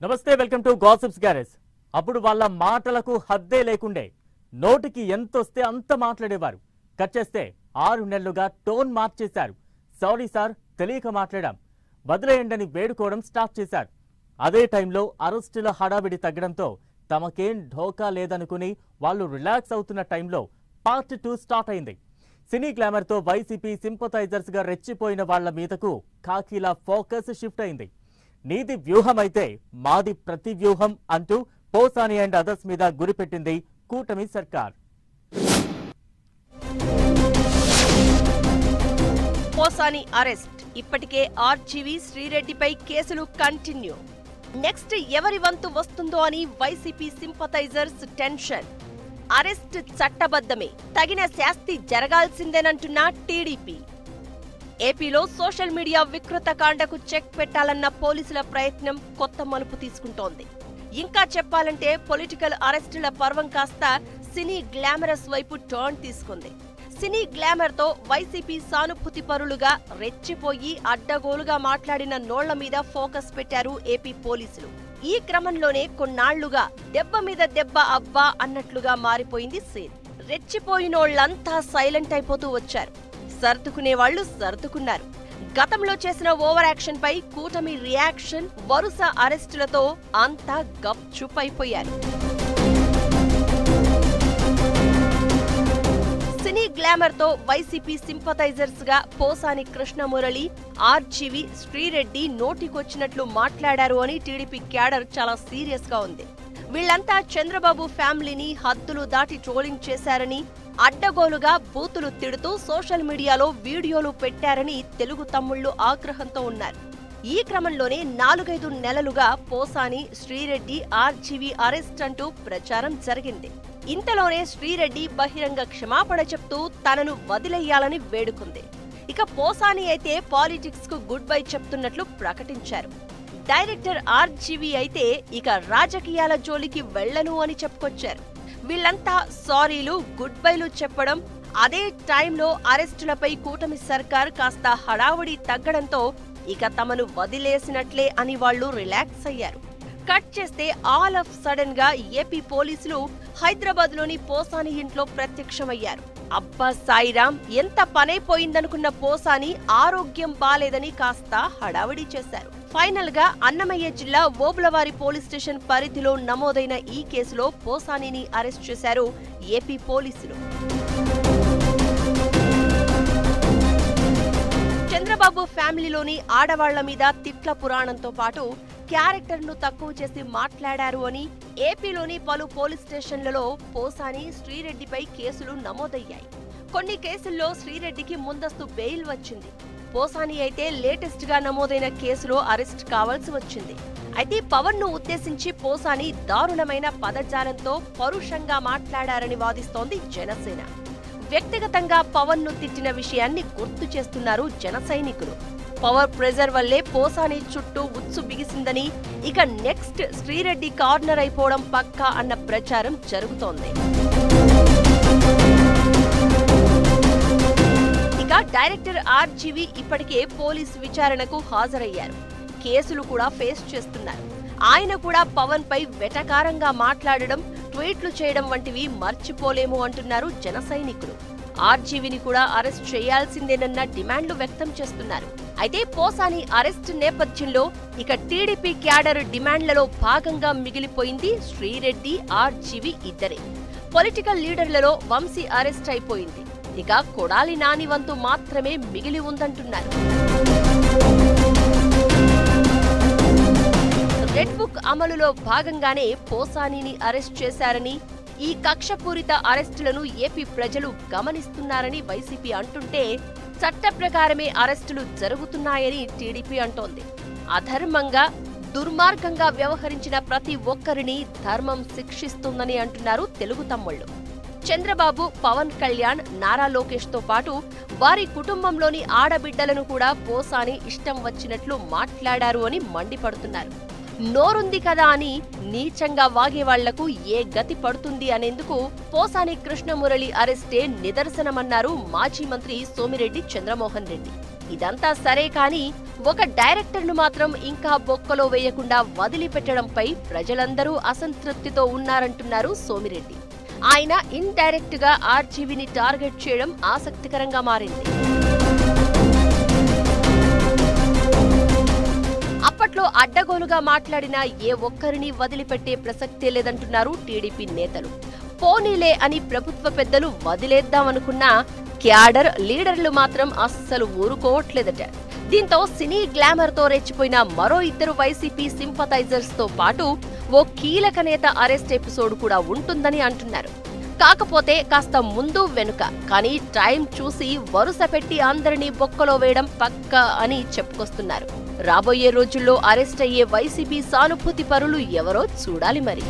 నమస్తే, welcome to gossips garage. అప్పుడు వాళ్ళ మాటలకు హద్దే లేకుండే, నోటికి ఎంతొస్తే అంత మాట్లాడేవారు. కట్ చేస్తే 6 నెలలుగా టోన్ మార్చేశారు. సారీ సార్, తెలియక మాట్లాడాం, వదిలేయండని వేడుకోవడం స్టార్ట్ చేశారు. అదే టైంలో అరెస్టుల హడావిడి తగ్గడంతో తమకేం ఢోకా లేదనుకుని వాళ్ళు రిలాక్స్ అవుతున్న టైంలో పార్ట్ 2 స్టార్ట్ అయింది. సినీ గ్లామర్తో వైసీపీ సింపథైజర్స్గా రెచ్చిపోయిన వాళ్ల మీదకు ఖాకీలా ఫోకస్ షిఫ్ట్ అయింది. నీది వ్యూహం అయితే మాది ప్రతి వ్యూహం అంటూ పోసాని అండ్ అదర్స్ మీద గురిపెట్టింది కూటమి సర్కార్. పోసాని అరెస్ట్, ఇప్పటికే ఆర్జీవి శ్రీరెడ్డిపై కేసులు కంటిన్యూ. నెక్స్ట్ ఎవరి వంతు వస్తుందో అని వైసీపీ సింపథైజర్స్ టెన్షన్. అరెస్ట్ చట్టబద్ధమే, తగిన శాస్తి జరగాల్సిందేనంటున్న టీడీపీ. ఏపీలో సోషల్ మీడియా వికృతకాండకు చెక్ పెట్టాలన్న పోలీసుల ప్రయత్నం కొత్త మలుపు తీసుకుంటోంది. ఇంకా చెప్పాలంటే పొలిటికల్ అరెస్టుల పర్వం కాస్త సినీ గ్లామరస్ వైపు టర్న్ తీసుకుంది. సినీ గ్లామర్ తో వైసీపీ సానుభూతి పరులుగా రెచ్చిపోయి అడ్డగోలుగా మాట్లాడిన నోళ్ల మీద ఫోకస్ పెట్టారు ఏపీ పోలీసులు. ఈ క్రమంలోనే కొన్నాళ్లుగా దెబ్బ మీద దెబ్బ అవ్వా అన్నట్లుగా మారిపోయింది సీన్. రెచ్చిపోయినోళ్లంతా సైలెంట్ అయిపోతూ వచ్చారు. సర్దుకునే వాళ్లు సర్దుకున్నారు. గతంలో చేసిన ఓవర్ యాక్షన్ పై కూటమి రియాక్షన్, వరుస అరెస్టులతో అంతా గప్చుప్ అయిపోయారు. సినీ గ్లామర్ తో వైసీపీ సింపథైజర్స్ గా పోసాని కృష్ణమురళి, ఆర్జీవి శ్రీరెడ్డి నోటికొచ్చినట్లు మాట్లాడారు అని టీడీపీ క్యాడర్ చాలా సీరియస్ గా ఉంది. వీళ్లంతా చంద్రబాబు ఫ్యామిలీని హద్దులు దాటి ట్రోలింగ్ చేశారని, అడ్డగోలుగా బూతులు తిడుతూ సోషల్ మీడియాలో వీడియోలు పెట్టారని తెలుగు తమ్ముళ్లు ఆగ్రహంతో ఉన్నారు. ఈ క్రమంలోనే 4-5 నెలలుగా పోసాని, శ్రీరెడ్డి, ఆర్జీవి అరెస్ట్ అంటూ ప్రచారం జరిగింది. ఇంతలోనే శ్రీరెడ్డి బహిరంగ క్షమాపణ చెప్తూ తనను వదిలేయాలని వేడుకుంది. ఇక పోసాని అయితే పాలిటిక్స్ కు గుడ్ బై చెప్తున్నట్లు ప్రకటించారు. డైరెక్టర్ ఆర్జీవి అయితే ఇక రాజకీయాల జోలికి వెళ్లను అని చెప్పుకొచ్చారు. వీళ్లంతా సారీలు, గుడ్ బైలు చెప్పడం, అదే టైంలో అరెస్టులపై కూటమి సర్కార్ కాస్త హడావుడి తగ్గడంతో ఇక తమను వదిలేసినట్లే అని వాళ్లు రిలాక్స్ అయ్యారు. కట్ చేస్తే ఆల్ ఆఫ్ సడన్ గా ఏపీ పోలీసులు హైదరాబాద్ లోని పోసాని ఇంట్లో ప్రత్యక్షమయ్యారు. అబ్బా సాయిరాం, ఎంత పనైపోయిందనుకున్న పోసాని ఆరోగ్యం బాలేదని కాస్త హడావిడి చేశారు. ఫైనల్ గా అన్నమయ్య జిల్లా ఓబులవారి పోలీస్ స్టేషన్ పరిధిలో నమోదైన ఈ కేసులో పోసానిని అరెస్ట్ చేశారు ఏపీ పోలీసులు. చంద్రబాబు ఫ్యామిలీలోని ఆడవాళ్ల మీద తిట్ల పురాణంతో పాటు క్యారెక్టర్ ను తక్కువ చేసి మాట్లాడారు అని ఏపీలోని పలు పోలీస్ స్టేషన్లలో పోసాని, శ్రీరెడ్డిపై కేసులు నమోదయ్యాయి. కొన్ని కేసుల్లో శ్రీరెడ్డికి ముందస్తు బెయిల్ వచ్చింది. పోసాని అయితే లేటెస్ట్ గా నమోదైన కేసులో అరెస్ట్ కావాల్సి వచ్చింది. అయితే పవన్ ను ఉద్దేశించి పోసాని దారుణమైన పదజాలంతో పరుషంగా మాట్లాడారని వాదిస్తోంది జనసేన. వ్యక్తిగతంగా పవన్ ను తిట్టిన విషయాన్ని గుర్తు చేస్తున్నారు జన సైనికులు. పవర్ ప్రెజర్ వల్లే పోసాని చుట్టూ ఉత్సు బిగిసిందని, ఇక నెక్స్ట్ శ్రీరెడ్డి కార్నర్ అయిపోవడం పక్కా అన్న ప్రచారం జరుగుతోంది. ఇక డైరెక్టర్ ఆర్జీవి ఇప్పటికే పోలీసు విచారణకు హాజరయ్యారు. కేసులు కూడా ఫేస్ చేస్తున్నారు. ఆయన కూడా పవన్ పై వెటకారంగా మాట్లాడడం, ట్వీట్లు చేయడం వంటివి మర్చిపోలేము అంటున్నారు జన సైనికులు. ఆర్జీవిని కూడా అరెస్ట్ చేయాల్సిందేనన్న డిమాండ్లు వ్యక్తం చేస్తున్నారు. అయితే పోసాని అరెస్ట్ నేపథ్యంలో ఇక టీడీపీ క్యాడర్ డిమాండ్లలో భాగంగా మిగిలిపోయింది శ్రీరెడ్డి, ఆర్జీవి ఇద్దరే. పొలిటికల్ లీడర్లలో వంశీ అరెస్ట్ అయిపోయింది. ఇక కొడాలి నాని వంతు మాత్రమే మిగిలి ఉందంటున్నారు. రెడ్ బుక్ అమలులో భాగంగానే పోసానిని అరెస్ట్ చేశారని, ఈ కక్షపూరిత అరెస్టులను ఏపీ ప్రజలు గమనిస్తున్నారని వైసీపీ అంటుంటే, చట్ట ప్రకారమే అరెస్టులు జరుగుతున్నాయని టీడీపీ అంటోంది. అధర్మంగా, దుర్మార్గంగా వ్యవహరించిన ప్రతి ఒక్కరిని ధర్మం శిక్షిస్తుందని అంటున్నారు తెలుగు తమ్ముళ్లు. చంద్రబాబు, పవన్ కళ్యాణ్, నారా లోకేష్ తో పాటు వారి కుటుంబంలోని ఆడబిడ్డలను కూడా పోసాని ఇష్టం వచ్చినట్లు మాట్లాడారు అని మండిపడుతున్నారు. నోరుంది కదా అని నీచంగా వాగేవాళ్లకు ఏ గతి పడుతుంది అనేందుకు పోసాని కృష్ణమురళి అరెస్టే నిదర్శనమన్నారు మాజీ మంత్రి సోమిరెడ్డి చంద్రమోహన్ రెడ్డి. ఇదంతా సరే కానీ ఒక డైరెక్టర్ను మాత్రం ఇంకా బొక్కలో వేయకుండా వదిలిపెట్టడంపై ప్రజలందరూ అసంతృప్తితో ఉన్నారంటున్నారు సోమిరెడ్డి. ఆయన ఇండైరెక్ట్ గా ఆర్జీవీని టార్గెట్ చేయడం ఆసక్తికరంగా మారింది. అప్పట్లో అడ్డగోలుగా మాట్లాడిన ఏ ఒక్కరిని వదిలిపెట్టే ప్రసక్తే లేదంటున్నారు టీడీపీ నేతలు. పోనీలే అని ప్రభుత్వ పెద్దలు వదిలేద్దామనుకున్నా క్యాడర్ లీడర్లు మాత్రం అస్సలు ఊరుకోవట్లేదట. దీంతో సినీ గ్లామర్ తో రెచ్చిపోయిన మరో ఇద్దరు వైసీపీ సింపథైజర్స్ తో పాటు ఓ కీలక నేత అరెస్ట్ ఎపిసోడ్ కూడా ఉంటుందని అంటున్నారు. కాకపోతే కాస్త ముందు వెనుక కానీ టైం చూసి వరుస పెట్టి అందరినీ బొక్కలో వేయడం పక్కా అని చెప్పుకొస్తున్నారు. రాబోయే రోజుల్లో అరెస్ట్ అయ్యే వైసీపీ సానుభూతి పరులు ఎవరో చూడాలి మరి.